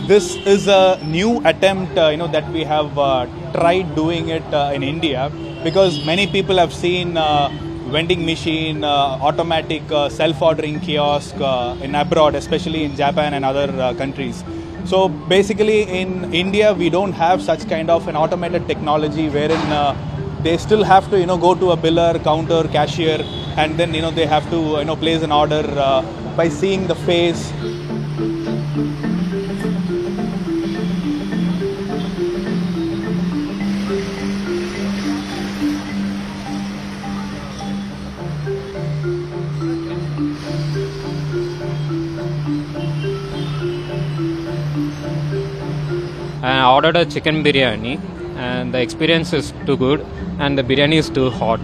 this is a new attempt, that we have tried doing it in India, because many people have seen vending machine, automatic self-ordering kiosk in abroad, especially in Japan and other countries. So basically, in India, we don't have such kind of an automated technology wherein they still have to, go to a biller, counter, cashier, and then they have to, place an order by seeing the face. I ordered a chicken biryani, and the experience is too good, and the biryani is too hot.